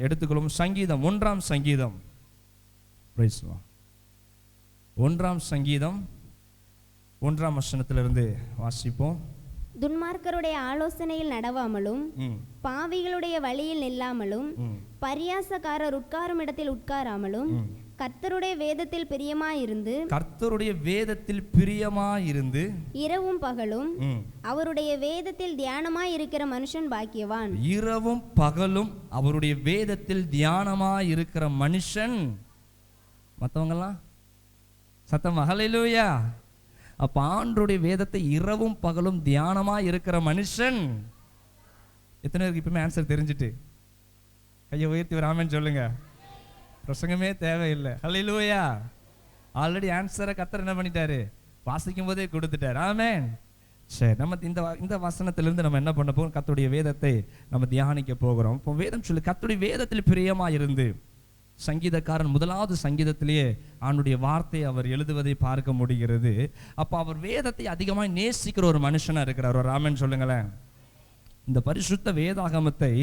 எடுத்துக்கொள்ளும். சங்கீதம் 1 சங்கீதம், 1 சங்கீதம் 1 வசனத்திலிருந்து வாசிப்போம். துன்மார்க்கருடைய ஆலோசனையில் நடவாமலும் பாவிகளுடைய வழியில் நில்லாமலும் பரியாசக்காரர் உட்காரும் இடத்தில் உட்காராமலும் கர்த்தருடைய வேதத்தில் பிரியமாயிருந்து இரவும் பகலும் அவருடைய வேதத்தில் தியானமாய் இருக்கிற மனுஷன் பாக்கியவான். இரவும் பகலும் அவருடைய வேதத்தில் தியானமாய் இருக்கிற மனுஷன். மற்றவங்கெல்லாம் சத்தமா ஹல்லேலூயா. அப்ப ஆண்டவருடைய வேதத்தை இரவும் பகலும் தியானமாய் இருக்கிற மனுஷன். எத்தனை பேருக்கு இப்பவுமே ஆன்சர் தெரிஞ்சுட்டு கையை உயர்த்தி ஒரு ஆமென் சொல்லுங்க. பிரசங்கமே தேவையில்லை. ஹல்லேலூயா. ஆல்ரெடி ஆன்சரை கர்த்தர் என்ன பண்ணிட்டாரு, வாசிக்கும் போதே கொடுத்துட்டார். ஆமென். சரி, நம்ம இந்த வசனத்திலிருந்து நம்ம என்ன பண்ண போகிறோம், கர்த்தருடைய வேதத்தை நம்ம தியானிக்க போகிறோம். இப்போ வேதம் சொல்லி கர்த்தருடைய வேதத்தில் பிரியமா இருந்து, சங்கீதக்காரன் 1வது சங்கீதத்திலேயே ஆண்டுடைய வார்த்தையை அவர் எழுதுவதை பார்க்க முடிகிறது. அப்போ அவர் வேதத்தை அதிகமாக நேசிக்கிற ஒரு மனுஷனா இருக்கிறார். ஒரு ஆமென் சொல்லுங்களேன். இந்த பரிசுத்த வேதாகமத்தை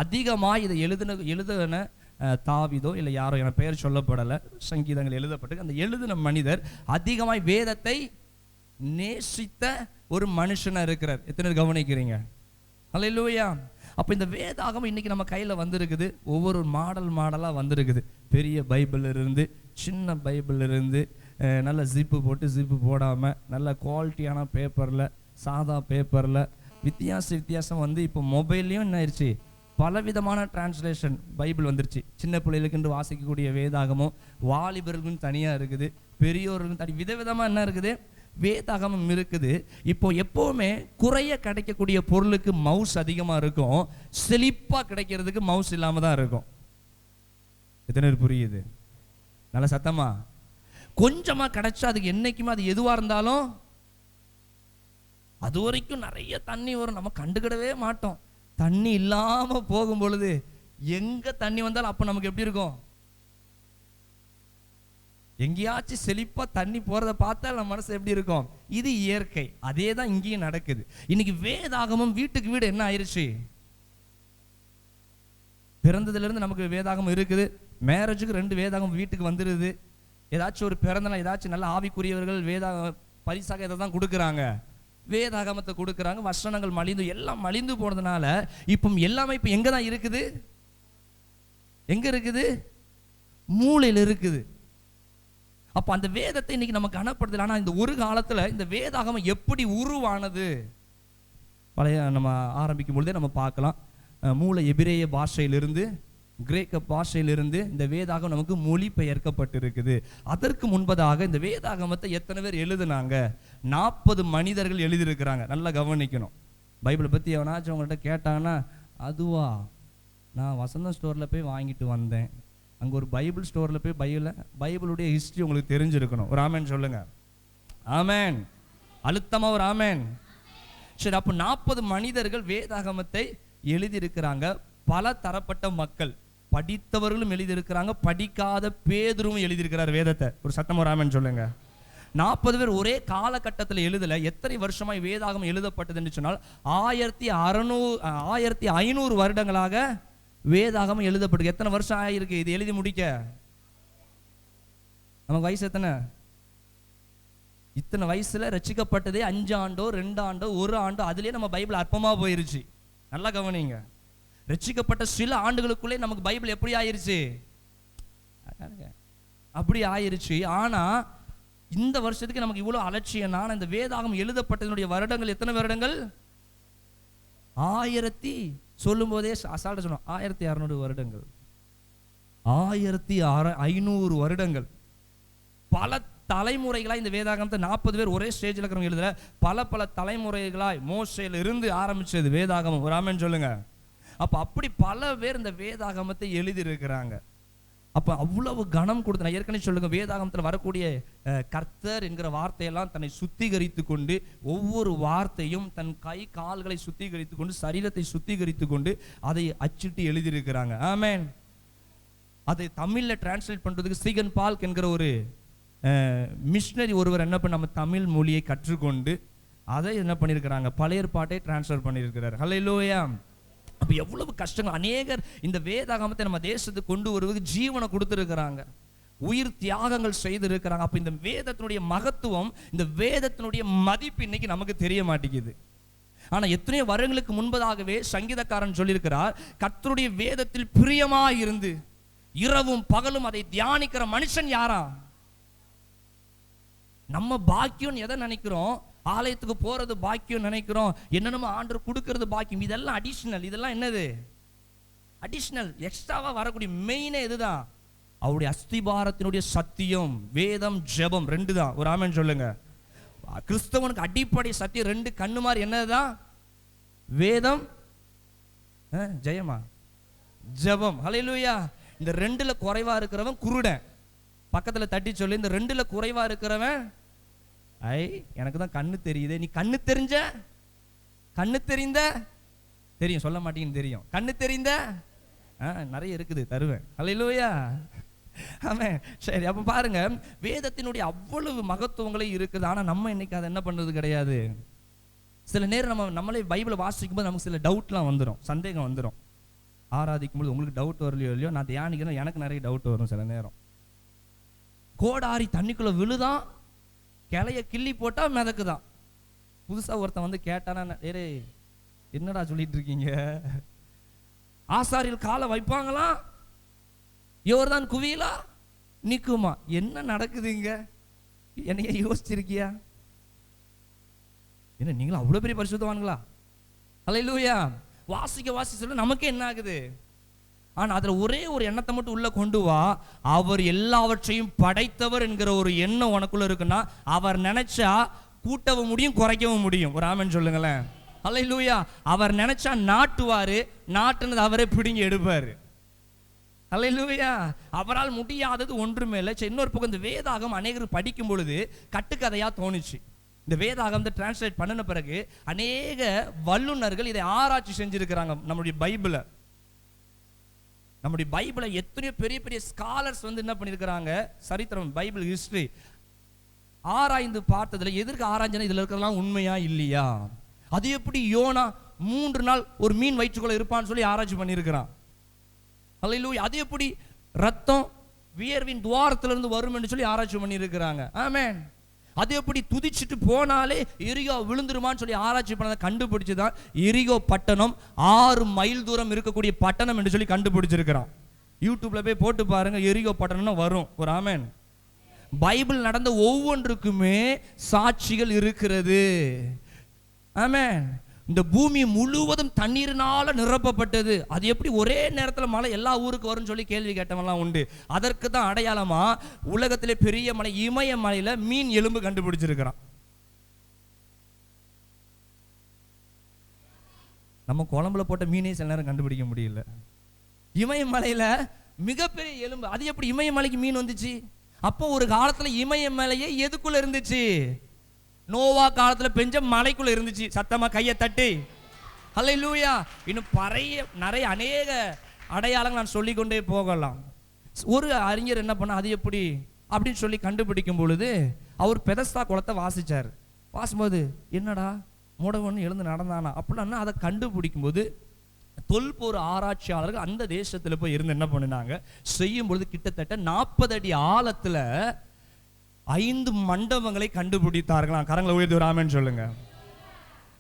அதிகமாக இதை எழுதின தாவீதோ இல்லை யாரோ, என பெயர் சொல்லப்படலை, சங்கீதங்கள் எழுதப்பட்டு அந்த எழுதின மனிதர் அதிகமாய் வேதத்தை நேசித்த ஒரு மனுஷனா இருக்கிறார். எத்தனை கவனிக்கிறீங்க? ஹல்லேலூயா. அப்போ இந்த வேதாகமம் இன்னைக்கு நம்ம கையில் வந்திருக்குது. ஒவ்வொரு மாடலாக வந்திருக்குது. பெரிய பைபிள் இருந்து, சின்ன பைபிள் இருந்து, நல்ல ஜிப்பு போட்டு ஜிப்பு போடாமல், நல்ல குவாலிட்டியான பேப்பரில், சாதா பேப்பரில், வித்தியாசம் வந்து இப்போ மொபைல்லையும் என்ன ஆயிடுச்சு, பலவிதமான டிரான்ஸ்லேஷன் பைபிள் வந்துருச்சு. சின்ன பிள்ளைகளுக்கு வாசிக்கக்கூடிய வேதாகமும் வாலிபர்களுக்கும் தனியாக இருக்குது, பெரியோர்களுக்கும் தனி விதவிதமாக என்ன இருக்குது, வேதாகமம் இருக்குது. இப்போ எப்போவுமே குறைய கிடைக்கக்கூடிய பொருளுக்கு மவுஸ் அதிகமாக இருக்கும், செழிப்பாக கிடைக்கிறதுக்கு மவுஸ் இல்லாமல் தான் இருக்கும். எத்தனை புரியுது? நல்ல சத்தமா. கொஞ்சமாக கிடைச்சா அதுக்கு என்னைக்குமே அது எதுவாக இருந்தாலும் அது வரைக்கும் நிறைய தண்ணி வரும், நம்ம கண்டுக்கிடவே மாட்டோம். தண்ணி இல்லாமல் போகும் பொழுது எங்கே தண்ணி வந்தாலும் அப்போ நமக்கு எப்படி இருக்கும், எங்கேயாச்சும் செழிப்பாக தண்ணி போகிறத பார்த்தா நம்ம மனசு எப்படி இருக்கும்? இது இயற்கை. அதே தான் இங்கேயும் நடக்குது. இன்னைக்கு வேதாகமம் வீட்டுக்கு வீடு என்ன ஆயிடுச்சு, பிறந்ததுலேருந்து நமக்கு வேதாகமம் இருக்குது. மேரேஜுக்கு 2 வேதாகமம் வீட்டுக்கு வந்துடுது. ஏதாச்சும் ஒரு பிறந்தநாள், ஏதாச்சும் நல்ல ஆவிக்குரியவர்கள் பரிசாக இதை தான் கொடுக்குறாங்க, வேதாகமத்தை கொடுக்குறாங்க. வசனங்கள் எல்லாம் மலிந்து போனதுனால இப்போ எல்லாமே இப்போ எங்கே தான் இருக்குது, எங்கே இருக்குது, மூளையில் இருக்குது. அப்போ அந்த வேதத்தை இன்னைக்கு நமக்கு கனப்படுத்தல. ஆனால் இந்த ஒரு காலத்தில் இந்த வேதாகமம் எப்படி உருவானது, பழைய நம்ம ஆரம்பிக்கும் பொழுதே நம்ம பார்க்கலாம். மூல எபிரேய பாஷையிலிருந்து, கிரேக்க பாஷையிலிருந்து இந்த வேதாகம் நமக்கு மொழிபெயர்க்கப்பட்டு இருக்குது. அதற்கு முன்பதாக இந்த வேதாகமத்தை எத்தனை பேர் எழுதுனாங்க? 40 மனிதர்கள் எழுதியிருக்கிறாங்க. நல்லா கவனிக்கணும். பைபிளை பற்றி எவனாச்சும் அவங்கள்ட்ட கேட்டாங்கன்னா, அதுவா, நான் வசந்தம் ஸ்டோரில் போய் வாங்கிட்டு வந்தேன். அங்கே ஒரு பைபிள் ஸ்டோரில் போய் பைபிளுடைய ஹிஸ்ட்ரி உங்களுக்கு தெரிஞ்சிருக்கணும். ஒரு ஆமேன் சொல்லுங்க. ஆமேன். அழுத்தமாக ஒரு ஆமேன். சரி, அப்போ 40 மனிதர்கள் வேதாகமத்தை எழுதியிருக்கிறாங்க. பல தரப்பட்ட மக்கள், படித்தவர்களும் எழுதியிருக்கிறாங்க, படிக்காத பேதுருவும் எழுதியிருக்கிறார் வேதத்தை. ஒரு சத்தம் ஒரு ஆமேன் சொல்லுங்க. 40 பேர் ஒரே காலகட்டத்தில் எழுதலை. எத்தனை வருஷமாய் வேதாகமம் எழுதப்பட்டதுன்னு சொன்னால் 1500 வருடங்களாக வேதாகமம் எழுதப்பட்டு. எத்தனை வருஷம் ஆயிருக்கு இது எழுதி முடிக்க? நமக்கு வயசு எத்தனை? இத்தனை வயசுல ரட்சிக்கப்பட்டதே 5 ஆண்டோ 2 ஆண்டோ 1 ஆண்டோ, அதுலயே நம்ம பைபிள் அற்பமா போயிருச்சு. நல்லா கவனிங்க. ரட்சிக்கப்பட்ட சில ஆண்டுகளுக்குள்ளே நமக்கு பைபிள் எப்படி ஆயிருச்சு, அப்படி ஆயிருச்சு. ஆனா இந்த வருஷத்துக்கு நமக்கு இவ்வளவு அலட்சியம். நான் இந்த வேதாகம் எழுதப்பட்டதனுடைய வருடங்கள் எத்தனை வருடங்கள்? 1000 சொல்லும் போதே அசால்ட்ட சொன்னோம், 1600 வருடங்கள், 1500 வருடங்கள். பல தலைமுறைகளாய் இந்த வேதாகமத்தை 40 பேர் ஒரே ஸ்டேஜில் இருக்கிறவங்க எழுதுற. பல தலைமுறைகளாய் மோசேல இருந்து ஆரம்பிச்சது வேதாகமம். ஒரு ஆமென் சொல்லுங்க. அப்படி பல பேர் இந்த வேதாகமத்தை எழுதி இருக்கிறாங்க. அப்போ அவ்வளவு கனம் கொடுத்து, நான் ஏற்கனவே சொல்லுங்க, வேதாகமத்தில் வரக்கூடிய கர்த்தர் என்கிற வார்த்தையெல்லாம் தன்னை சுத்திகரித்து கொண்டு, ஒவ்வொரு வார்த்தையும் தன் கை கால்களை சுத்திகரித்து கொண்டு, சரீரத்தை சுத்திகரித்து கொண்டு அதை அச்சிட்டு எழுதியிருக்கிறாங்க. ஆமென். அதை தமிழில் டிரான்ஸ்லேட் பண்ணுறதுக்கு ஸ்டீகன் பால்க் என்கிற ஒரு மிஷினரி ஒருவர் என்ன பண்ண, நம்ம தமிழ் மொழியை கற்றுக்கொண்டு அதை என்ன பண்ணியிருக்கிறாங்க, பழைய ஏற்பாட்டை டிரான்ஸ்ஃபர் பண்ணியிருக்கிறார். ஹல்லேலூயா. அப்ப எவ்வளவு கஷ்டங்கள். அநேகர் இந்த வேதாகமத்தை நம்ம தேசத்துக்கு கொண்டு வருவதற்கு ஜீவனை கொடுத்துருக்கிறாங்க, உயிர் தியாகங்கள் செய்திருக்கிறாங்க. அப்ப இந்த வேதத்தினுடைய மகத்துவம், இந்த வேதத்தினுடைய மதிப்பு இன்னைக்கு நமக்கு தெரிய மாட்டேங்குது. ஆனா எத்தனையோ வருடங்களுக்கு முன்பதாகவே சங்கீதக்காரன் சொல்லியிருக்கிறார், கர்த்தருடைய வேதத்தில் பிரியமா இருந்து இரவும் பகலும் அதை தியானிக்கிற மனுஷன் யாரா? நம்ம பாக்கியம் எதை நினைக்கிறோம்? ஆலயத்துக்கு போறது பாக்கியம் நினைக்கிறோம், என்னென்னமோ ஆண்டவர் கொடுக்கிறது பாக்கியம். இதெல்லாம் அடிஷனல். இதெல்லாம் என்னது? அடிஷனல், எக்ஸ்ட்ராவா வரக்கூடிய மெயினே இதுதான். அவருடைய அஸ்திபாரத்தினுடைய சத்தியம், வேதம், ஜெபம் 2 தான். ஒரு ஆமென் சொல்லுங்க. கிறிஸ்தவனுக்கு அடிப்படை சத்தியம் 2 கண்ணு மாதிரி. என்னதுதான்? வேதம், ஜெயமா, ஜெபம். ஹல்லேலூயா. இந்த 2ல குறைவா இருக்கிறவன் குருடன். பக்கத்துல தட்டி சொல்லி, இந்த 2ல குறைவா இருக்கிறவன், ஐ எனக்கு தான் கண்ணு தெரியுது. நீ கண்ணு தெரிஞ்ச, கண்ணு தெரிந்த, தெரியும் சொல்ல மாட்டீங்கன்னு தெரியும், கண்ணு தெரிந்த நிறைய இருக்குது, தருவேன். ஹல்லேலூயா. ஆமென். சரி, அப்ப பாருங்க, வேதத்தினுடைய அவ்வளவு மகத்துவங்களே இருக்குது. ஆனா நம்ம இன்னைக்கு அதை என்ன பண்றது கிடையாது. சில நேரம் நம்மளே பைபிளை வாசிக்கும் போது நமக்கு சில டவுட்லாம் வந்துடும், சந்தேகம் வந்துடும். ஆராதிக்கும் போது உங்களுக்கு டவுட் வரலையோ இல்லையோ, நான் தியானிக்கிறேன், எனக்கு நிறைய டவுட் வரும். சில நேரம் கோடாரி தண்ணிக்குள்ள விழுதான், கிளைய கிள்ளி போட்டா மிதக்குதான். புதுசா ஒருத்தன் வந்து கேட்டானா, ஏரே என்னடா சொல்லிட்டு இருக்கீங்க? ஆசாரியில் காலை வைப்பாங்களா, யோர்தான் குவியலா நிக்குமா? என்ன நடக்குதுங்க? என்னைய யோசிச்சிருக்கியா? என்ன நீங்களும் அவ்வளவு பெரிய பரிசுத்தவான்களா? ஹல்லேலூயா. வாசிக்க சொல்ல நமக்கே என்ன ஆகுது? ஆனா அதுல ஒரே ஒரு எண்ணத்தை மட்டும் உள்ள கொண்டு வா. அவர் எல்லாவற்றையும் படைத்தவர் என்கிற ஒரு எண்ணம் உனக்குள்ள இருக்குன்னா, அவர் நினைச்சா கூட்டவும் முடியும், குறைக்கவும் முடியும். ஒரு ஆமென் சொல்லுங்களேன். ஹல்லேலூயா. அவர் நினைச்சா நாட்டுவாரு, நாட்டுனது அவரே பிடிங்கி எடுப்பாரு. ஹல்லேலூயா. அவரால் முடியாதது ஒன்றுமே இல்லை. இன்னொரு பக்கம் இந்த வேதாகம் அநேகர் படிக்கும் பொழுது கட்டுக்கதையா தோணுச்சு. இந்த வேதாகமத்தை டிரான்ஸ்லேட் பண்ணின பிறகு அநேக வல்லுநர்கள் இதை ஆராய்ச்சி செஞ்சிருக்கிறாங்க. நம்முடைய பைபிளை எத்தனையோ பெரிய பெரிய ஸ்காலர்ஸ் வந்து என்ன பண்ணியிருக்கிறாங்க, சரித்திரம், பைபிள் ஹிஸ்டரி ஆராய்ந்து பார்த்ததுல எதற்கு ஆராய்ஞ்சனா, இதுல இருக்கிறதெல்லாம் உண்மையா இல்லையா? அது எப்படி யோனா 3 நாள் ஒரு மீன் வயிற்றுக்குள்ள இருப்பான்னு சொல்லி ஆராய்ச்சி பண்ணியிருக்கிறான். ஹல்லேலூயா. அது எப்படி ரத்தம் வியர்வின் துவாரத்திலிருந்து வரும் என்று சொல்லி ஆராய்ச்சி பண்ணியிருக்கிறாங்க. ஆமென். அது எப்படி துதிச்சுட்டு போனாலே எரிகோ விழுந்துருமான்னு சொல்லி ஆராய்ச்சி பண்ணதை கண்டுபிடிச்சுதான் எரிகோ பட்டணம் 6 மைல் தூரம் இருக்கக்கூடிய பட்டணம் என்று சொல்லி கண்டுபிடிச்சிருக்கிறான். யூடியூப்ல போய் போட்டு பாருங்க, எரிகோ பட்டணம்னு வரும். ஒரு ஆமென். பைபிள் நடந்த ஒவ்வொன்றுக்குமே சாட்சிகள் இருக்கிறது. ஆமென். இந்த பூமி முழுவதும் தண்ணீரினால நிரப்பப்பட்டது. அது எப்படி ஒரே நேரத்தில் மழை எல்லா ஊருக்கு வரும்னு சொல்லி கேள்வி கேட்டவெல்லாம் உண்டு. அதற்கு தான் அடையாளமா உலகத்திலே பெரிய மலை இமயமலையில மீன் எலும்பு கண்டுபிடிச்சிருக்கிறான். நம்ம குழம்புல போட்ட மீனே சில நேரம் கண்டுபிடிக்க முடியல. இமயமலையில மிகப்பெரிய எலும்பு. அது எப்படி இமயமலைக்கு மீன் வந்துச்சு? அப்போ ஒரு காலத்துல இமயமலையே எதுக்குள்ள இருந்துச்சு? நோவா காலத்துல பெஞ்ச மலைக்குள்ள இருந்துச்சு. சத்தமா கையை தட்டி ஹல்லேலூயா. இன்னும் நிறைய அநேக அடையாளங்கள் நான் சொல்லிக்கொண்டே போகலாம். ஒரு அறிஞர் என்ன பண்ண, அது எப்படி அப்படின்னு சொல்லி கண்டுபிடிக்கும் பொழுது அவர் பெதஸ்தா குளத்தை வாசிச்சார். வாசிக்கும்போது என்னடா மூடவன் எழுந்து நடந்தானா அப்படின்னா அதை கண்டுபிடிக்கும் போது தொல்பொரு ஆராய்ச்சியாளர்கள் அந்த தேசத்துல போய் இருந்து என்ன பண்ணினாங்க செய்யும் பொழுது கிட்டத்தட்ட 40 அடி ஆழத்துல 5 மண்டபங்களை கண்டுபிடித்தார்களாம். கரங்களை உயர்த்தி ஒரு ஆமென் சொல்லுங்க.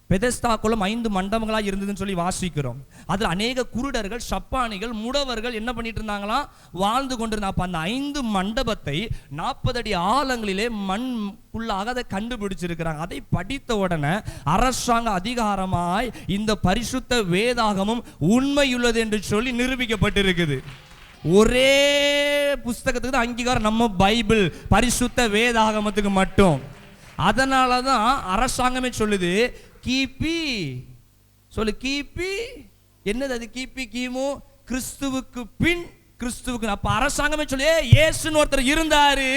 பெதஸ்தா குளம் 5 மண்டபங்களா இருந்ததுன்னு சொல்லி வாசிக்கிறோம். அதுல அநேக குருடர்கள், சப்பானிகள், முடவர்கள் என்ன பண்ணிட்டு இருந்தாங்களாம், வாழ்ந்து கொண்டிருந்தாங்க. அப்ப அந்த 5 மண்டபத்தை 40 அடி ஆழங்களிலே மண்ணுள்ளாக அதை கண்டுபிடிச்சிருக்கிறாங்க. அதை படித்த உடனே அரசாங்க அதிகாரமாய் இந்த பரிசுத்த வேதாகமும் உண்மையுள்ளது என்று சொல்லி நிரூபிக்கப்பட்டிருக்குது. ஒரே புஸ்தகத்துக்கு தான் அங்கீகாரம், நம்ம பைபிள் பரிசுத்த வேதாகமத்துக்கு மட்டும். அதனாலதான் அரசாங்கமே சொல்லுது கிபி சொல்லு. கிபி என்னது? அது கிபி கிமு கிறிஸ்துவுக்கு பின், கிறிஸ்துவுக்கு. அப்ப அரசாங்கமே சொல்லு இயேசுன்னு ஒருத்தர் இருந்தாரு,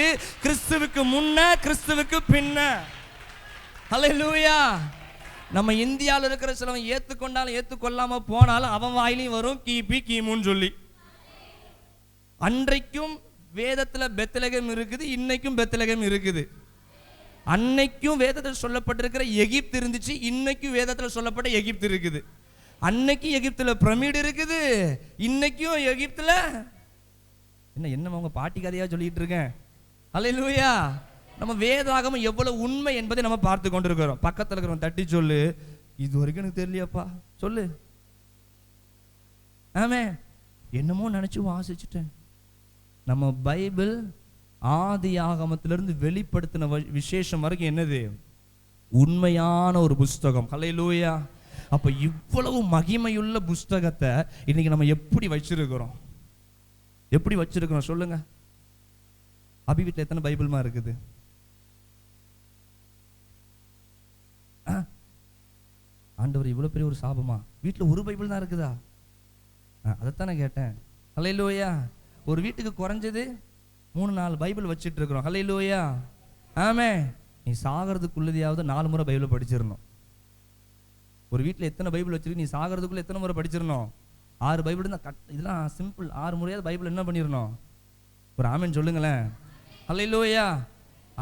கிறிஸ்துவுக்கு முன்ன கிறிஸ்துவுக்கு பின்ன. ஹல்லேலூயா. நம்ம இந்தியாவில் இருக்கிற சிலவன் ஏத்துக்கொண்டாலும் ஏத்துக்கொள்ளாம போனாலும் அவன் வாயிலையும் வரும் கிபி கிமுன்னு சொல்லி. அன்றைக்கும் வேதத்துல பெத்லகேம் இருக்குது, இன்னைக்கும் பெத்லகேம் இருக்குது. அன்னைக்கும் வேதத்தில் சொல்லப்பட்டிருக்கிற எகிப்து இருந்துச்சு, இன்னைக்கும் வேதத்தில் சொல்லப்பட்ட எகிப்து இருக்குது. அன்னைக்கு எகிப்துல பிரமிடு இருக்குது, இன்னைக்கும் எகிப்துல என்ன உங்க பாட்டி கதையா சொல்லிட்டு இருக்கேன். அல்லேலூயா. நம்ம வேதாகமம் எவ்வளவு உண்மை என்பதை நம்ம பார்த்து கொண்டிருக்கிறோம். பக்கத்துல இருக்கிறவங்க தட்டி சொல்லு, இது வரைக்கும் எனக்கு தெரியலையாப்பா சொல்லு. ஆமே, என்னமோ நினைச்சு வாசிச்சுட்டேன். நம்ம பைபிள் ஆதி ஆகமத்திலிருந்து வெளிப்படுத்தின விசேஷம் வரைக்கும் என்னது? உண்மையான ஒரு புஸ்தகம். அல்லேலூயா. அப்ப இவ்வளவு மகிமையுள்ள புஸ்தகத்தை இன்னைக்கு நம்ம எப்படி வச்சிருக்கிறோம்? எப்படி வச்சிருக்கிறோம் சொல்லுங்க. அபி வீட்டில் எத்தனை பைபிள்மா இருக்குது? ஆண்டவர் இவ்வளவு பெரிய ஒரு சாபமா? வீட்டில் ஒரு பைபிள் தான் இருக்குதா? அதைத்தானே கேட்டேன். அல்லேலூயா. ஒரு வீட்டுக்கு குறைஞ்சது 3-4 பைபிள் வச்சுட்டு இருக்கிறோம். அல்லேலூயா. ஆமே. நீ சாகிறதுக்குள்ளதையாவது 4 முறை பைபிளை படிச்சிடணும். ஒரு வீட்டில் எத்தனை பைபிள் வச்சிருக்கு? நீ சாகிறதுக்குள்ள எத்தனை முறை படிச்சிடணும்? 6 பைபிள் தான். இதெல்லாம் சிம்பிள். 6 முறையாவது பைபிள் என்ன பண்ணிடணும்? ஒரு ஆமென் சொல்லுங்களேன். அல்லேலூயா.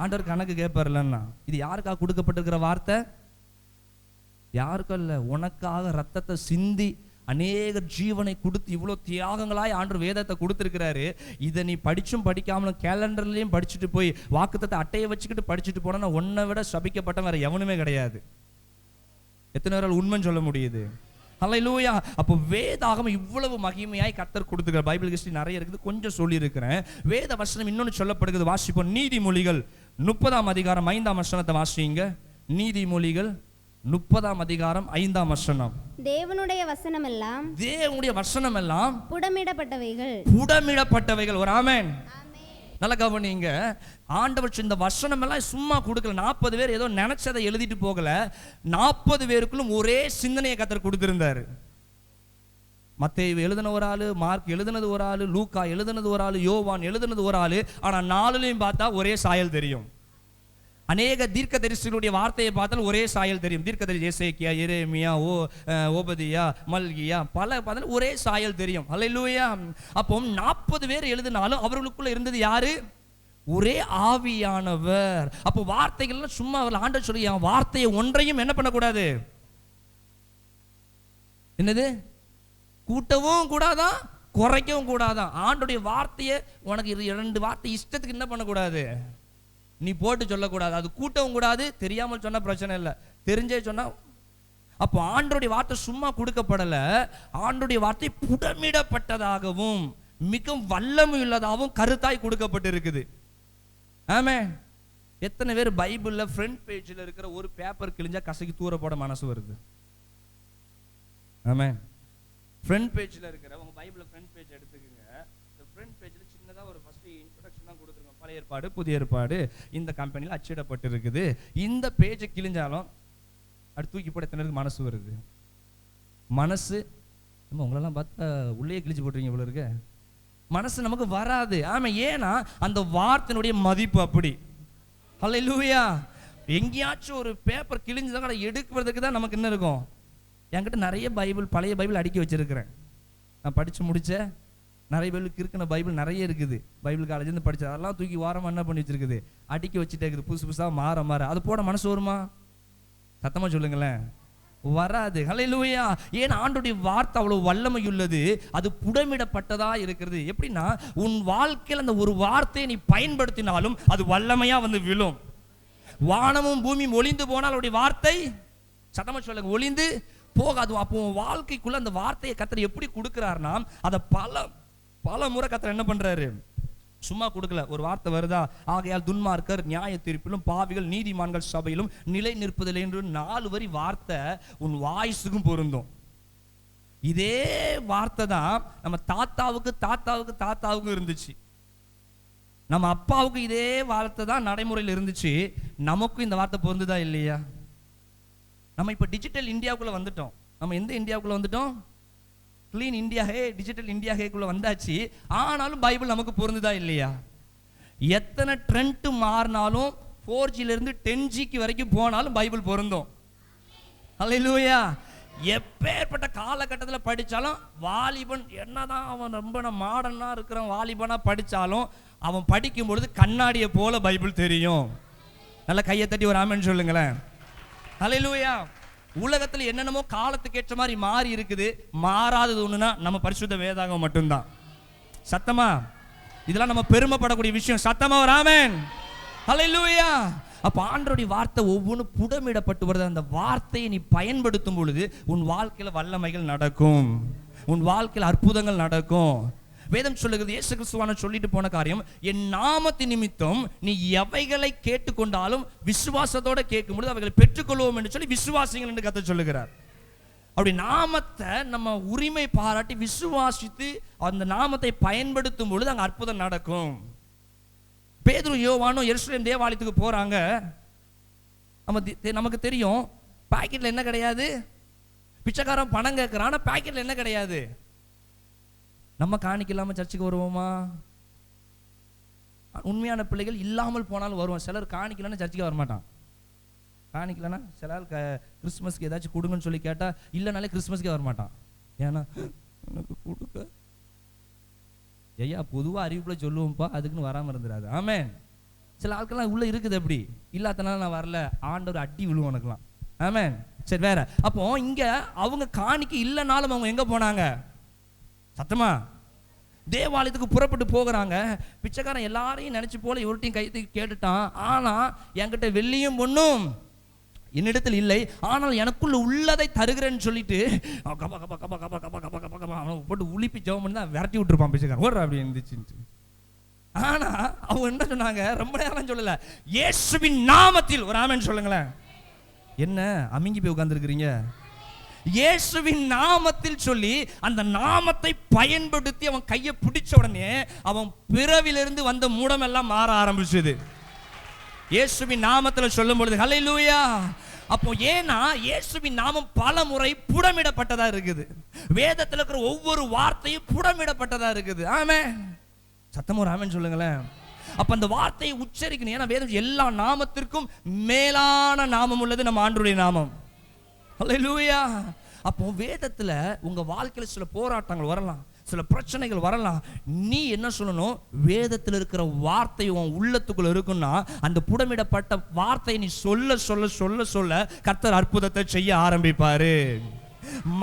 ஆண்டவர் கணக்கு கேட்பார்லன்னா, இது யாருக்காக கொடுக்கப்பட்டிருக்கிற வார்த்தை? யாருக்கும் இல்லை, உனக்காக ரத்தத்தை சிந்தி அநேக ஜீவனை கொடுத்து இவ்வளோ தியாகங்களாய் ஆண்டவர் வேதத்தை கொடுத்துருக்கிறாரு. இதை நீ படிச்சும் படிக்காமலும் கேலண்டர்லையும் படிச்சுட்டு போய் வாக்குத்தத்தை அட்டையை வச்சுக்கிட்டு படிச்சுட்டு போனா உன்னை விட சபிக்கப்பட்ட வேற எவனுமே கிடையாது. எத்தனை பேரால் உண்மைன்னு சொல்ல முடியுது? அல்லேலூயா. அப்போ வேதாகமம் இவ்வளவு மகிமையாய் கர்த்தர் கொடுத்துருக்கார். பைபிள் ஹிஸ்டரி நிறைய இருக்குது, கொஞ்சம் சொல்லியிருக்கிறேன். வேத வசனம் இன்னொன்று சொல்லப்படுகிறது, வாசிப்போம். நீதிமொழிகள் 30ஆம் அதிகாரம் 5ஆம் வசனத்தை வாசிங்க. நீதிமொழிகள் 30ஆம் அதிகாரம் 5ஆம் வசனம். தேவனுடைய வசனம் எல்லாம் புடமிடப்பட்டவைகள். ஒரு ஆமென். நல்ல கவனிங்க. ஆண்டவர் இந்த வசனம் எல்லாம் சும்மா கொடுக்கல. 40 பேர் ஏதோ நினைச்சதை எழுதிட்டு போகல. 40 பேருக்குள்ளும் ஒரே சிந்தனையை கர்த்தர் கொடுத்திருந்தாரு. மத்தேயு எழுதின ஒரு ஆளு, மார்க் எழுதினது ஒரு ஆளு, லூக்கா எழுதினது ஒரு ஆளு, யோவான் எழுதினது ஒரு ஆளு. ஆனா 4லையும் பார்த்தா ஒரே சாயல் தெரியும். அநேக தீர்க்கதரிசிகளுடைய வார்த்தையை பார்த்தால் ஒரே சாயல் தெரியும். தீர்க்கதரிசி எசேக்கியா, எரேமியா, ஓபதியா, மல்கியா, பல பார்த்தாலும் ஒரே சாயல் தெரியும். அல்லேலூயா. அப்போ 40 பேர் எழுதினாலும் அவர்களுக்குள்ள இருந்தது யாரு? ஒரே ஆவியானவர். அப்போ வார்த்தைகள்லாம் சும்மா ஆண்டவர் சொல்லி என் வார்த்தையை ஒன்றையும் என்ன பண்ணக்கூடாது? என்னது? கூட்டவும் கூடாதான், குறைக்கவும் கூடாதான். ஆண்டோடைய வார்த்தையை உனக்கு 2 வார்த்தை இஷ்டத்துக்கு என்ன பண்ணக்கூடாது? நீ போட்டு சொல்லக்கூடாது. அது கூட்டவும் கூடாது. தெரியாமல் சொன்ன பிரச்சனை இல்லை, தெரிஞ்சே சொன்னா. அப்போ ஆண்டோடைய வார்த்தை சும்மா கொடுக்கப்படல. ஆண்டோடைய வார்த்தை புடமிடப்பட்டதாகவும் மிகவும் வல்லமை உள்ளதாகவும் கருத்தாய் கொடுக்கப்பட்டு இருக்குது. ஆமே. எத்தனை பேர் பைபிள்ல ஃப்ரண்ட் பேஜ்ல இருக்கிற ஒரு பேப்பர் கிழிஞ்சா கசக்கி தூர போட மனசு வருது? ஆமே. ஃப்ரண்ட் பேஜ்ல இருக்கிற உங்க பைபிள்ல ஃப்ரண்ட் பேஜ் எடுத்துக்கங்க. இந்த ஃப்ரண்ட் பேஜ்ல சின்னதா ஒரு ஃபர்ஸ்ட் இன்ட்ரோடக்ஷன் தான் கொடுத்துருக்கோம். பழைய ஏற்பாடு, புதிய ஏற்பாடு இந்த கம்பெனியில் அச்சிடப்பட்டு இருக்குது. இந்த பேஜை கிழிஞ்சாலும் அடுத்து தூக்கி போட எத்தனை பேருக்கு மனசு வருது? மனசு நம்ம உங்களெல்லாம் பார்த்தா உள்ளே கிழிச்சு போட்டுருங்க இவ்வளோ இருக்க. மனசு நமக்கு வராது. ஆமா. ஏன்னா அந்த வார்த்தையினுடைய மதிப்பு அப்படி. அல்லேலூயா. எங்கேயாச்சும் ஒரு பேப்பர் கிழிஞ்சுதான் எடுக்கிறதுக்கு தான் நமக்கு என்ன இருக்கும். என்கிட்ட நிறைய பைபிள், பழைய பைபிள் அடுக்கி வச்சிருக்கிறேன். நான் படிச்சு முடிச்ச நிறைய பைபிளுக்கு இருக்கிற பைபிள் நிறைய இருக்குது. பைபிள் காலேஜ்லேருந்து படிச்ச அதெல்லாம் தூக்கி வாரமாக என்ன பண்ணி வச்சிருக்குது? அடுக்கி வச்சுட்டே இருக்குது. புதுசு புதுசாக மாற அது போட மனசு வருமா? சத்தமாக சொல்லுங்களேன். வராது. ஹல்லேலூயா. ஏன் ஆண்டோடைய வார்த்தை அவ்வளவு வல்லமை உள்ளது. அது புடமிடப்பட்டதா இருக்கிறது. எப்படின்னா உன் வாழ்க்கையில் அந்த ஒரு வார்த்தையை நீ பயன்படுத்தினாலும் அது வல்லமையா வந்து விழும். வானமும் பூமியும் ஒளிந்து போனால் அவருடைய வார்த்தை, சத்தமா சொல்லுங்க, ஒளிந்து போகாது. அப்போ வாழ்க்கைக்குள்ள அந்த வார்த்தையை கர்த்தர் எப்படி கொடுக்கிறார்னா அதை பல முறை கர்த்தர் என்ன பண்றாரு? சும்மா கொடுக்கல. ஒரு வார்த்தை வருதா, ஆகையால் துன்மார்க்கர் நியாய தீர்ப்பிலும் பாவிகள் நீதிமான்கள் சபையிலும் நிலை நிற்பதில்லை என்று 4 வரி வார்த்தை உன் வாய்ஸுக்கும் பொருந்தும். இதே வார்த்தை தான் நம்ம தாத்தாவுக்கு இருந்துச்சு. நம்ம அப்பாவுக்கு இதே வார்த்தை தான் நடைமுறையில் இருந்துச்சு. நமக்கும் இந்த வார்த்தை பொருந்துதா இல்லையா? நம்ம இப்போ டிஜிட்டல் இந்தியாவுக்குள்ள வந்துட்டோம். நம்ம எந்த இந்தியாவுக்குள்ள வந்துட்டோம்? கிளீன் இந்தியா ஹே, டிஜிட்டல் இந்தியா ஹேக்குள்ள வந்தாச்சு. ஆனாலும் பைபிள் நமக்கு பொருந்துதா இல்லையா? எத்தனை ட்ரெண்ட் மாறினாலும் 4Gல இருந்து 10Gக்கு வரைக்கும் போனாலும் பைபிள் பொருந்தும். அல்லேலூயா. எப்பேற்பட்ட காலகட்டத்தில் படித்தாலும் வாலிபன் என்னதான் அவன் ரொம்ப மாடர்னா இருக்கிற வாலிபனா படித்தாலும் அவன் படிக்கும் பொழுது கண்ணாடியை போல பைபிள் தெரியும். நல்லா கையை தட்டி ஒரு ஆமென் சொல்லுங்களேன். அல்லேலூயா. உலகத்துல என்னென்னமோ காலத்துக்கு ஏற்ற மாதிரி மாறி இருக்குது. மாறாதது ஒண்ணுனா நம்ம பரிசுத்த வேதாகம் மட்டும்தான். சத்தமா, இதெல்லாம் நம்ம பெருமைப்படக்கூடிய விஷயம். சத்தமா ஒரு ஆமென், ஹல்லேலூயா. அப்ப ஆண்டவருடைய வார்த்தை ஒவ்வொன்றும் புடமிடப்பட்டு வருது. அந்த வார்த்தையை நீ பயன்படுத்தும் பொழுது உன் வாழ்க்கையில வல்லமைகள் நடக்கும், உன் வாழ்க்கையில் அற்புதங்கள் நடக்கும். வேதம் சொல்லுகிறது, இயேசு கிறிஸ்துவான சொல்லிட்டு போன காரியம், என் நாமத்தின் நிமித்தம் நீ எவைகளை கேட்டுக்கொண்டாலும் விசுவாசத்தோட கேட்கும் பொழுது அவைகளை பெற்றுக்கொள்வோம் என்று சொல்லி விசுவாசிங்கள் என்று கர்த்தர் சொல்லுகிறார். அப்படி நாமத்தை நம்ம உரிமை பாராட்டி விசுவாசித்து அந்த நாமத்தை பயன்படுத்தும் பொழுது அங்க அற்புதம் நடக்கும். பேதுரு யோவானும் எருசலேம் தேவாலயத்துக்கு போறாங்க. நமக்கு தெரியும், பாக்கெட்ல என்ன கிடையாது, பிச்சைக்காரன் பணம் கேட்கிறான், ஆனா பாக்கெட்ல என்ன கிடையாது. நம்ம காணிக்க இல்லாம சர்ச்சுக்கு வருவோமா? உண்மையான பிள்ளைகள் இல்லாமல் போனாலும் வருவோம். சிலர் காணிக்கலன்னா சர்ச்சுக்கு வரமாட்டான். காணிக்கலன்னா சிலர் கிறிஸ்துமஸ்க்கு ஏதாச்சும் கொடுங்கன்னு சொல்லி கேட்டா இல்லைனாலே கிறிஸ்துமஸ்க்கே வரமாட்டான். ஏன்னா எனக்கு கொடுக்க ஐயா பொதுவாக அறிவிப்புல சொல்லுவோம்ப்பா, அதுக்குன்னு வராமல் இருந்துடாது. ஆமென். சில ஆட்கள்லாம் உள்ள இருக்குது, அப்படி இல்லாதனால நான் வரல, ஆண்டவர் அடி விழுவோம் உனக்குலாம். ஆமென். சரி, வேற. அப்போ இங்க அவங்க காணிக்க இல்லைனாலும் அவங்க எங்க போனாங்க? சத்தமா, தேவாலயத்துக்கு புறப்பட்டு போகிறாங்க. பிச்சைக்காரன் எல்லாரையும் நினைச்சு போல இவர்ட்டையும் கைத்து கேட்டுட்டான். ஆனா என்கிட்ட வெள்ளியும் பொண்ணும் என்னிடத்தில் இல்லை, ஆனால் எனக்குள்ள உள்ளதை தருகிறேன்னு சொல்லிட்டு போட்டு உளிப்பி ஜெபம் பண்ணி தான் விரட்டி விட்டுருப்பான் பிச்சைக்காரன். ஓடுற அப்படி இருந்துச்சு. ஆனா அவங்க என்ன சொன்னாங்க? ரொம்ப நேரம் சொல்லல, இயேசுவின் நாமத்தில் ஒரு ஆமென் சொல்லுங்களேன். என்ன அமிங்கி போய் உட்கார்ந்துருக்கிறீங்க? இயேசுவின் நாமத்தில் சொல்லி அந்த நாமத்தை பயன்படுத்தி அவன் கையை பிடிச்ச உடனே அவன் பிறவிலிருந்து வந்த மூடம் எல்லாம் மாற ஆரம்பிச்சது. இயேசுவின் நாமத்தில் சொல்லும் பொழுது ஹல்லேலூயா. அப்போ ஏன்னா இயேசுவின் நாமம் பல முறை புடமிடப்பட்டதா இருக்குது. வேதத்தில் இருக்கிற ஒவ்வொரு வார்த்தையும் புடமிடப்பட்டதா இருக்குது. ஆமென். சத்தமா ஒரு ஆமென் சொல்லுங்களேன். அப்ப அந்த வார்த்தையை உச்சரிக்கணும். ஏன்னா வேதம் எல்லா நாமத்திற்கும் மேலான நாமம் உள்ளது நம்ம ஆண்டவருடைய நாமம். ஹல்லேலூயா. அப்போ வேதத்துல உங்க வாழ்க்கையில சில போராட்டங்கள் வரலாம், சில பிரச்சனைகள் வரலாம். நீ என்ன சொல்லணும்? வேதத்தில் இருக்கிற வார்த்தை உன் உள்ளத்துக்குள்ள இருக்குன்னா அந்த புடமிடப்பட்ட வார்த்தையை நீ சொல்ல சொல்ல சொல்ல சொல்ல கர்த்தர் அற்புதத்தை செய்ய ஆரம்பிப்பாரு.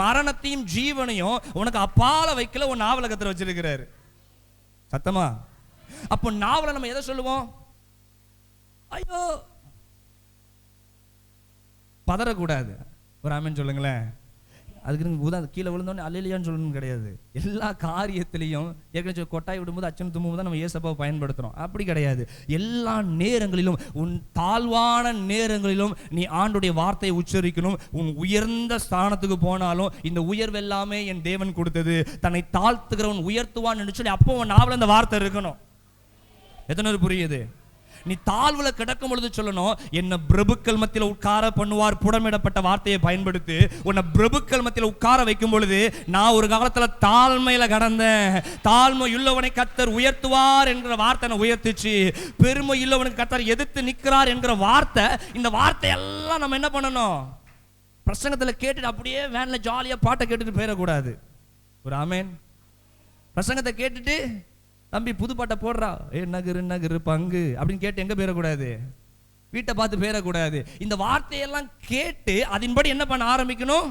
மரணத்தையும் ஜீவனையும் உனக்கு அப்பால வைக்கல உன் நாவல கர்த்தர் வச்சிருக்கிறாரு. சத்தமா. அப்போ நாவல நம்ம எதை சொல்லுவோம்? ஐயோ, பதறக்கூடாது. ஒரு ஆமென் சொல்லுங்களேன். அதுக்கு கீழே விழுந்தோடனே அல்லேலியான்னு சொல்லணும் கிடையாது. எல்லா காரியத்திலையும் ஏற்கனவே கொட்டாய் விடும்போது அச்சன் தும்பும் தான் நம்ம ஏசப்பாவை பயன்படுத்துகிறோம். அப்படி கிடையாது. எல்லா நேரங்களிலும், உன் தாழ்வான நேரங்களிலும் நீ ஆண்டுடைய வார்த்தையை உச்சரிக்கணும். உன் உயர்ந்த ஸ்தானத்துக்கு போனாலும் இந்த உயர்வு எல்லாமே என் தேவன் கொடுத்தது, தன்னை தாழ்த்துகிறவன் உயர்த்துவான்னு சொல்லி அப்போ உன் நாவல அந்த வார்த்தை இருக்கணும். எத்தனை புரியுது? நீ தாழ்வுல கிடக்கும் பொழுது சொல்லணும், என்ன பிரபுக்கள் மத்தியில் உட்கார பண்ணுவார். புடமிடப்பட்ட வார்த்தையை பயன்படுத்தி உன்னை பிரபுக்கள் மத்தியில் உட்கார வைக்கும் பொழுது, நான் ஒரு காலத்துல தாழ்மையில கடந்தேன், தாழ்மை உள்ளவனை கர்த்தர் உயர்த்துவார் என்கிற வார்த்தை உயர்த்துச்சு. பெருமை உள்ளவனுக்கு கர்த்தர் எதிர்த்து நிற்கிறார் என்கிற வார்த்தை. இந்த வார்த்தை எல்லாம் நம்ம என்ன பண்ணணும்? பிரசங்கத்துல கேட்டுட்டு அப்படியே வேன்ல ஜாலியா பாட்டை கேட்டுட்டு போயிடக்கூடாது. ஒரு ஆமென். பிரசங்கத்தை கேட்டுட்டு தம்பி புது பாட்டை போடுறா, நகரு நகரு பங்கு அப்படின்னு கேட்டு எங்க போயிடக்கூடாது? வீட்டை பார்த்து போயிடக்கூடாது. இந்த வார்த்தையெல்லாம் கேட்டு அதன்படி என்ன பண்ண ஆரம்பிக்கணும்?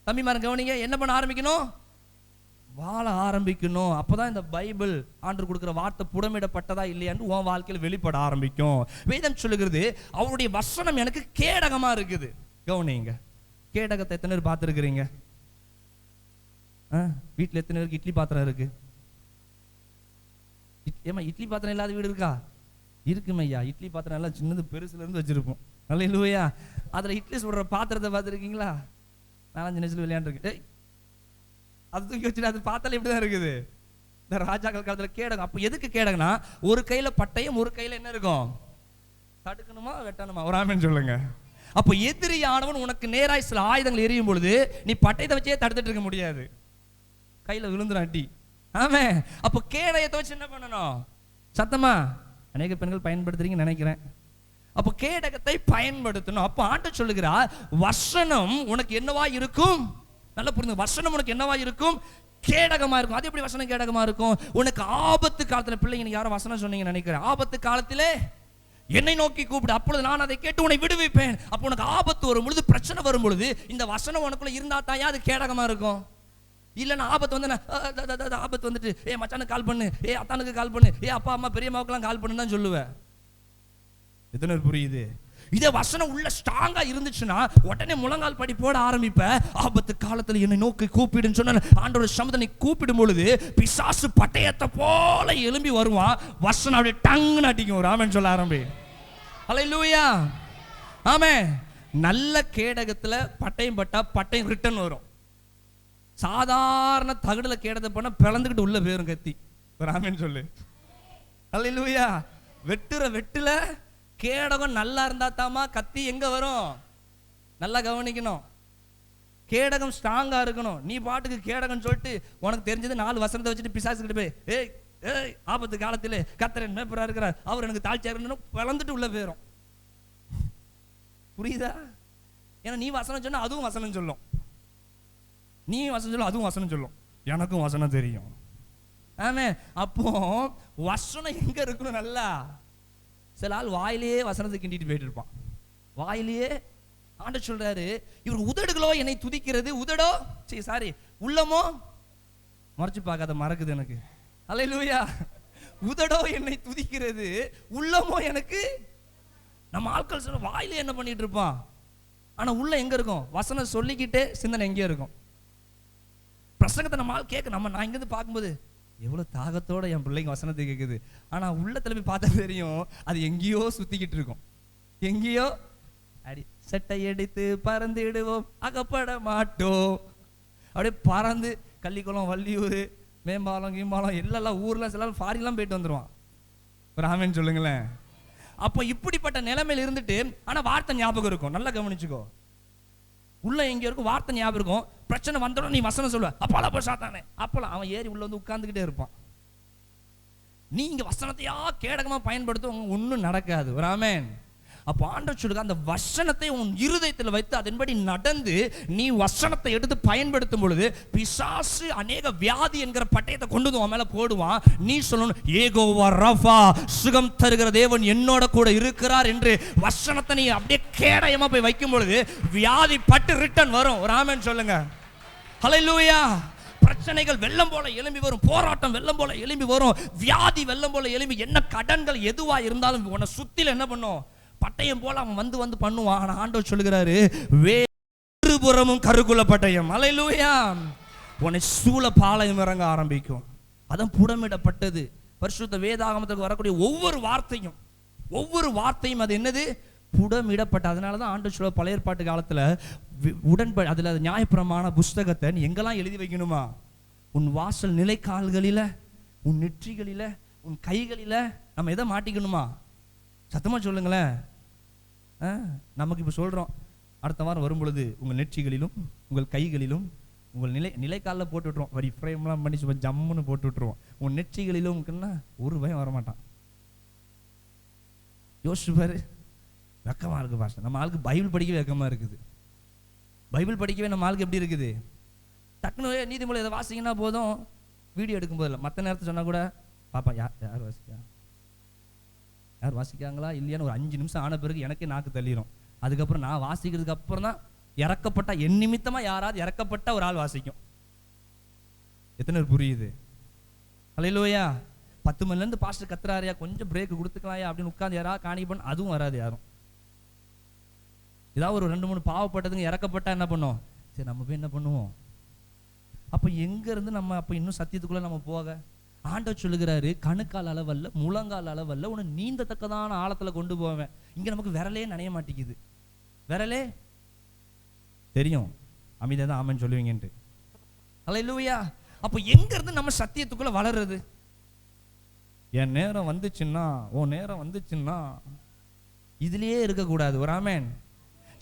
தம்பி மாரன் கவனிங்க, என்ன பண்ண ஆரம்பிக்கணும்? வாழ ஆரம்பிக்கணும். அப்பதான் இந்த பைபிள் ஆண்டவர் கொடுக்கிற வார்த்தை புடமிடப்பட்டதா இல்லையான்னு உன் வாழ்க்கையில் வெளிப்பட ஆரம்பிக்கும். வேதம் சொல்லுகிறது, அவருடைய வசனம் எனக்கு கேடகமா இருக்குது. கவனிங்க, கேடகத்தை எத்தனை பேர் பார்த்துருக்கிறீங்க? வீட்டில் எத்தனை பேருக்கு இட்லி பாத்திரம் இருக்கு? ஏமா இட்லி பாத்திரம் இல்லாத வீடு இருக்கா? இருக்குமே ஐயா. இட்லி பாத்திரம் எல்லாம் சின்னது பெருசுல இருந்து வச்சிருப்போம். அல்லேலூயா. அதுல இட்லி சுடுற பாத்திரத்தை பார்த்துருக்கீங்களா? நான் சின்ன வயசுல விளையாண்டுருக்கு. அது தூக்கி வச்சுட்டு அது பார்த்தாலே இப்படிதான் இருக்குது. இந்த ராஜாக்கள் காலத்துல கேடகம். அப்ப எதுக்கு கேடகம்னா, ஒரு கையில பட்டயம், ஒரு கையில என்ன இருக்கும்? தடுக்கணுமா வெட்டணுமா? ஒரு ஆமென் சொல்லுங்க. அப்ப எதிரியானவன் உனக்கு நேராய் சில ஆயுதங்கள் எரியும் பொழுது நீ பட்டயத்தை வச்சே தடுத்துட்டு இருக்க முடியாது, கையில விழுந்துடும் அடி. ஆமே. அப்ப கேடயத்தை வச்சு என்ன பண்ணணும்? சத்தமா அநேக பெண்கள் பயன்படுத்துறீங்கன்னு நினைக்கிறேன். அப்ப கேடகத்தை பயன்படுத்தணும். அப்ப ஆண்டவர் சொல்லுகிறார், வசனம் உனக்கு என்னவா இருக்கும்? நல்லா புரிந்து, வசனம் உனக்கு என்னவா இருக்கும்? கேடகமா இருக்கும். அது எப்படி வசனம் கேடகமா இருக்கும்? உனக்கு ஆபத்து காலத்துல, பிள்ளைங்க யாரும் வசனம் சொன்னீங்கன்னு நினைக்கிறேன், ஆபத்து காலத்திலே என்னை நோக்கி கூப்பிடு, அப்பொழுது நான் அதை கேட்டு உன்னை விடுவிப்பேன். அப்போ உனக்கு ஆபத்து வரும் பொழுது, பிரச்சனை வரும் பொழுது இந்த வசனம் உனக்குள்ள இருந்தா தாயா அது கேடகமா இருக்கும். இல்லைன்னா ஆபத்து வந்து ஆபத்து வந்துட்டு மச்சானுக்கு கால் பண்ணு, அத்தானுக்கு கால் பண்ணு, அப்பா அம்மா பெரியம்மாவுக்குலாம் கால் பண்ணுன்னு தான் சொல்லுவேன். எத்தனை புரியுது? இதே வசனம் உள்ள ஸ்ட்ராங்கா இருந்துச்சுன்னா உடனே முழங்கால் படி போட ஆரம்பிப்ப. ஆபத்து காலத்துல என்னை நோக்கி கூப்பிடுன்னு சொன்ன ஆண்டவருடைய சமத்தை நீ கூப்பிடும் பொழுது பிசாசு பட்டயத்தை போல எழும்பி வருவான். வசனம் அப்படியே டங்குன்னு அடிக்கும். ராமன் சொல்ல ஆரம்பி. ஹல்லேலூயா. ஆமென். நல்ல கேடகத்துல பட்டயம் பட்டா பட்டயம் ரிட்டர்ன் வரும். சாதாரண தகடுல கேடகத்தை பண்ண பிளந்துக்கிட்டு உள்ள போயிரும் கத்தி. ராமன் சொல்லு. ஹல்லேலூயா. வெட்டுற வெட்டுல கேடகம் நல்லா இருந்தா தாமா கத்தி எங்க வரும்? நல்லா கவனிக்கணும். கேடகம் ஸ்ட்ராங்கா இருக்கணும். நீ பாட்டுக்கு கேடகம் சொல்லிட்டு உனக்கு தெரிஞ்சது 4 வசனத்தை வச்சுட்டு பிசாசு கிட்ட போய் ஏய் ஆபத்து காலத்தில் கர்த்தர் மேய்ப்பரா இருக்கிறார், அவர் எனக்கு தாழ்ச்சியாருன்னு பிளந்துட்டு உள்ள போயிரும். புரியுதா? ஏன்னா நீ வசனம் சொன்னா அதுவும் வசனம் சொல்லும், நீ வசனம் சொல்லும் அதுவும் வசனம் சொல்லும். எனக்கும் வசனம் தெரியும். ஆமே. அப்போ வசனம் எங்க இருக்கணும்? நல்லா சில ஆள் வாயிலேயே வசனத்தை கிண்டிட்டு போயிட்டு இருப்பான். வாயிலேயே ஆண்டவர் சொல்றாரு, இவர் உதடுகளோ என்னை துதிக்கிறது, உதடோ சாரி உள்ளமோ மறைச்சு பார்க்காத மறக்குது எனக்கு. அல்லேலூயா. உதடோ என்னை துதிக்கிறது, உள்ளமோ எனக்கு. நம்ம ஆட்கள் சொல்ல வாயிலே என்ன பண்ணிட்டு இருப்பான், ஆனா உள்ள எங்க இருக்கும்? வசனம் சொல்லிக்கிட்டே சிந்தனை எங்கேயோ இருக்கும். பிரசங்கத்தை நம்ம ஆள் கேட்க நான் இங்கிருந்து பார்க்கும்போது எவ்வளவு தாகத்தோட என் பிள்ளைங்க வசனத்தை கேட்குது. ஆனா உள்ளத்துல போய் பார்த்தா தெரியும் அது எங்கேயோ சுத்திக்கிட்டு இருக்கும். எங்கேயோ அடி சட்டை எடுத்து பறந்துடுவோம் அகப்பட மாட்டோம். அப்படியே பறந்து கள்ளிக்குளம் வள்ளியூர் மேம்பாலம் கீம்பாலம் எல்லாம் ஊர்ல சில ஃபாரின்லாம் போயிட்டு வந்துடுவான். ஒரு ஆமென் சொல்லுங்களேன். அப்போ இப்படிப்பட்ட நிலைமையில இருந்துட்டு ஆனா வார்த்தை ஞாபகம் இருக்கும். நல்லா கவனிச்சுக்கோ. உள்ள எங்க இருக்கும்? வார்த்தை ஞாபகம் இருக்கும். பிரச்சனை வந்தோட நீ வசனம் சொல்லுவ, அப்போலாம் போய் சாத்தானே அப்போலாம் அவன் ஏறி உள்ள வந்து உட்கார்ந்துக்கிட்டே இருப்பான். நீ இங்க வசனத்தையா கேடகமா பயன்படுத்த ஒன்றும் நடக்காது. ஒரு ஆமென். அப்போ ஆண்டவர் சொல்லுங்க, அந்த வசனத்தை உன் இருதயத்தில் வைத்து அதன்படி நடந்து நீ வசனத்தை எடுத்து பயன்படுத்தும் பொழுது பிசாசு அநேக வியாதி என்கிற பட்டயத்தை கொண்டு வந்து உன் மேல போடுவான். நீ சொல்லணும், யெகோவா ரஃபா, சுகம் தருகிற தேவன் என்னோட கூட இருக்கிறார் என்று வசனத்தை நீ அப்படியே கேடயமா போய் வைக்கும் பொழுது வியாதி பட்டு ரிட்டர்ன் வரும். ஒரு ஆமென் சொல்லுங்க. ஹல்லேலூயா. பிரச்சனைகள் வெள்ளம் போல எழும்பி வரும், போராட்டம் வெள்ளம் போல எழும்பி வரும், வியாதி வெள்ளம் போல எழும்பி, என்ன கடன்கள் எதுவா இருந்தாலும் உன்னை சுத்தில என்ன பண்ணும்? பட்டயம் போல அவன் வந்து வந்து பண்ணுவான். ஆனா ஆண்டவர் சொல்லுகிறாரு, வேறுபுறமும் கருக்குள்ள பட்டயம். அல்லேலூயா. உன்னை சூழ பாளையம் இறங்க ஆரம்பிக்கும். அதான் புடமிடப்பட்டது. பரிசுத்த வேதாகமத்துக்கு வரக்கூடிய ஒவ்வொரு வார்த்தையும் அது என்னது? புடமிடப்பட்ட. அதனாலதான் ஆண்டவர் சொல்ல பழைய ஏற்பாட்டு காலத்துல உடன்படி அதுல நியாயப்பிரமாண புஸ்தகத்தை நீ எங்கெல்லாம் எழுதி வைக்கணுமா? உன் வாசல் நிலைக்கால்களில, உன் நெற்றிகளில, உன் கைகளில. நம்ம எதை மாட்டிக்கணுமா? சத்தமா சொல்லுங்களேன். நமக்கு இப்போ சொல்றோம், அடுத்த வாரம் வரும் பொழுது உங்கள் நெற்றிகளிலும் உங்கள் கைகளிலும் உங்கள் நிலைக்காலில் போட்டு விட்டுருவோம். வரி ஃப்ரேம்லாம் பண்ணி சும்மா ஜம்முன்னு போட்டு விட்டுருவோம். உங்கள் நெற்றிகளிலும் ஒரு பயம் வரமாட்டான். யோசிச்சு பாரு. வெக்கமா இருக்கு பாஸ்டர். நம்ம ஆளுக்கு பைபிள் படிக்கவே வெக்கமா இருக்குது. பைபிள் படிக்கவே நம்ம ஆளுக்கு எப்படி இருக்குது? டக்குனு நீதிமொழி எதை வாசிங்கன்னா போதும், வீடியோ எடுக்கும் போதில்லை, மற்ற நேரத்தை சொன்னா கூட பாப்பா யார் வாசிக்காங்களா இல்லையான்னு ஒரு 5 நிமிஷம் ஆன பிறகு எனக்கே நாக்கு தள்ளிடும். அதுக்கப்புறம் நான் வாசிக்கிறதுக்கு அப்புறம் தான் இறக்கப்பட்ட என் நிமித்தமா யாராவது இறக்கப்பட்ட ஒரு ஆள் வாசிக்கும். எத்தனை புரியுது? அல்லேலூயா. 10 மணிலேருந்து பாஸ்டர் கத்துறாரியா, கொஞ்சம் பிரேக் கொடுத்துக்கலாயா அப்படின்னு உட்காந்து யாராவது காணிக்க பண்ண அதுவும் வராது. யாரும் ஏதாவது ஒரு 2-3 பாவப்பட்டதுங்க இறக்கப்பட்டா என்ன பண்ணும்? சரி நம்ம போய் என்ன பண்ணுவோம்? அப்ப எங்க இருந்து நம்ம அப்ப இன்னும் சத்தியத்துக்குள்ள நம்ம போக? ஆண்டவர் சொல்லுகிறாரு, கணுக்கால் அளவல்ல முழங்கால் அளவல்ல உன்னை நீந்தத்தக்கதான ஆழத்துல கொண்டு போவேன். இங்க நமக்கு விரலே நனைய மாட்டேங்குது. விரலே தெரியும் அமைதியா தான் ஆமென் சொல்லுவீங்கன்ட்டு. அல்லேலூயா. அப்போ எங்க இருந்து நம்ம சத்தியத்துக்குள்ள வளருது? என் நேரம் வந்துச்சுன்னா உன் நேரம் வந்துச்சுன்னா இதுலயே இருக்கக்கூடாது. ஒரு ஆமென்.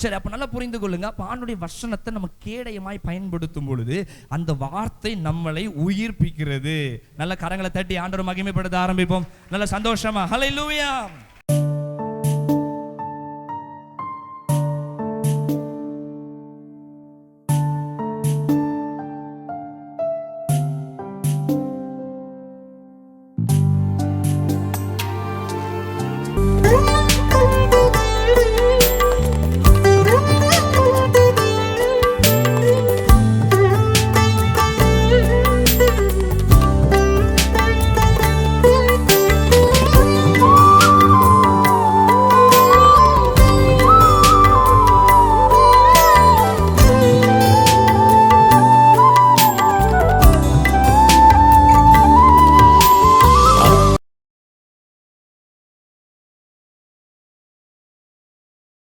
சரி, அப்ப நல்லா புரிந்து கொள்ளுங்க. அப்ப ஆண்டவருடைய வசனத்தை நம்ம கேடயமாய் பயன்படுத்தும் பொழுது அந்த வார்த்தை நம்மளை உயிர்ப்பிக்கிறது. நல்ல கரங்களை தட்டி ஆண்டவரை மகிமைப்படுத்த ஆரம்பிப்போம். நல்ல சந்தோஷமா. ஹல்லேலூயா.